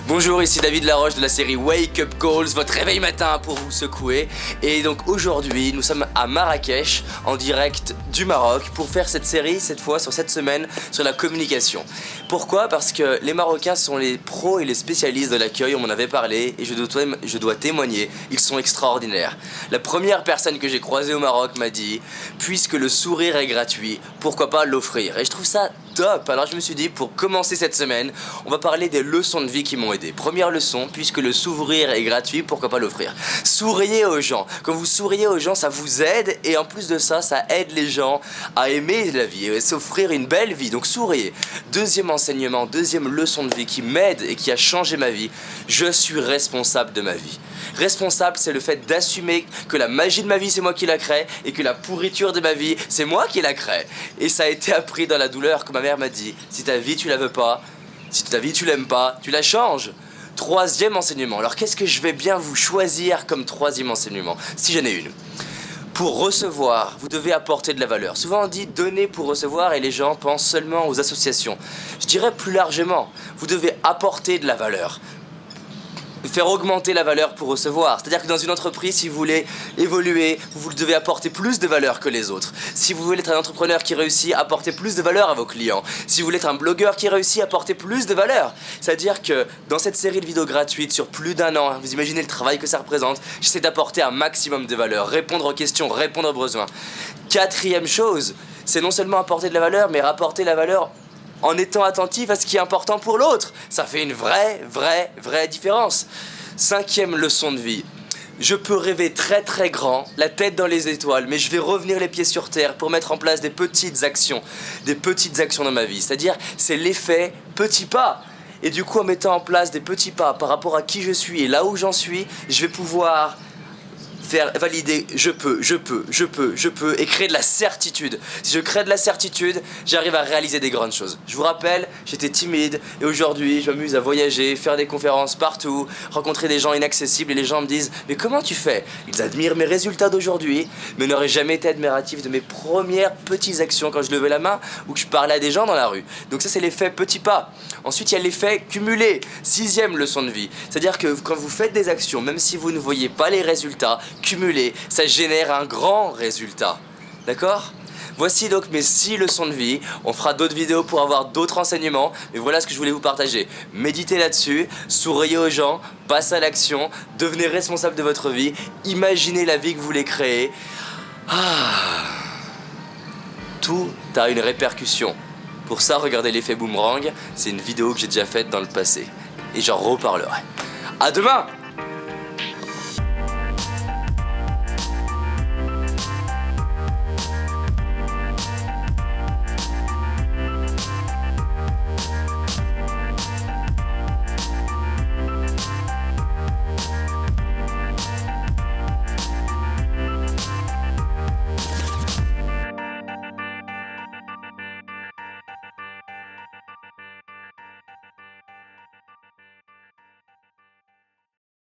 Bonjour, ici David Laroche de la série Wake Up Calls, votre réveil matin pour vous secouer. Et donc aujourd'hui, nous sommes à Marrakech, en direct du Maroc, pour faire cette série, cette fois, sur cette semaine, sur la communication. Pourquoi? Parce que les Marocains sont les pros et les spécialistes de l'accueil, on m'en avait parlé, et je dois témoigner, ils sont extraordinaires. La première personne que j'ai croisée au Maroc m'a dit, puisque le sourire est gratuit, pourquoi pas l'offrir? Et je trouve ça top. Alors je me suis dit, pour commencer cette semaine, on va parler des leçons de vie qui m'ont aidé. Première leçon, puisque le sourire est gratuit, pourquoi pas l'offrir? Souriez aux gens. Quand vous souriez aux gens, ça vous aide, et en plus de ça, ça aide les gens à aimer la vie et s'offrir une belle vie. Donc souriez. Deuxième enseignement, deuxième leçon de vie qui m'aide et qui a changé ma vie, je suis responsable de ma vie. Responsable, c'est le fait d'assumer que la magie de ma vie, c'est moi qui la crée, et que la pourriture de ma vie, c'est moi qui la crée. Et ça a été appris dans la douleur, que ma mère m'a dit, si ta vie tu la veux pas, si ta vie tu l'aimes pas, tu la changes. Troisième enseignement. Alors qu'est-ce que je vais bien vous choisir comme troisième enseignement, si j'en ai une? Pour recevoir, vous devez apporter de la valeur. Souvent on dit donner pour recevoir et les gens pensent seulement aux associations. Je dirais plus largement, vous devez apporter de la valeur. Faire augmenter la valeur pour recevoir. C'est-à-dire que dans une entreprise, si vous voulez évoluer, vous devez apporter plus de valeur que les autres. Si vous voulez être un entrepreneur qui réussit, apportez plus de valeur à vos clients. Si vous voulez être un blogueur qui réussit, apportez plus de valeur. C'est-à-dire que dans cette série de vidéos gratuites sur plus d'1 an, vous imaginez le travail que ça représente, j'essaie d'apporter un maximum de valeur, répondre aux questions, répondre aux besoins. Quatrième chose, c'est non seulement apporter de la valeur, mais rapporter la valeur en étant attentif à ce qui est important pour l'autre. Ça fait une vraie différence. Cinquième leçon de vie. Je peux rêver très grand, la tête dans les étoiles, mais je vais revenir les pieds sur terre pour mettre en place des petites actions dans ma vie. C'est-à-dire, c'est l'effet petit pas. Et du coup, en mettant en place des petits pas par rapport à qui je suis et là où j'en suis, je vais pouvoir faire valider je peux, et créer de la certitude. Si je crée de la certitude, j'arrive à réaliser des grandes choses. Je vous rappelle, j'étais timide et aujourd'hui je m'amuse à voyager, faire des conférences partout, rencontrer des gens inaccessibles et les gens me disent mais comment tu fais? Ils admirent mes résultats d'aujourd'hui mais n'auraient jamais été admiratifs de mes premières petites actions quand je levais la main ou que je parlais à des gens dans la rue. Donc ça c'est l'effet petit pas. Ensuite il y a l'effet cumulé, sixième leçon de vie. C'est-à-dire que quand vous faites des actions, même si vous ne voyez pas les résultats, cumulé, ça génère un grand résultat. D'accord? Voici donc mes 6 leçons de vie. On fera d'autres vidéos pour avoir d'autres enseignements, mais voilà ce que je voulais vous partager. Méditez là-dessus, souriez aux gens, passez à l'action, devenez responsable de votre vie, imaginez la vie que vous voulez créer. Tout a une répercussion. Pour ça, regardez l'effet boomerang, c'est une vidéo que j'ai déjà faite dans le passé. Et j'en reparlerai. À demain!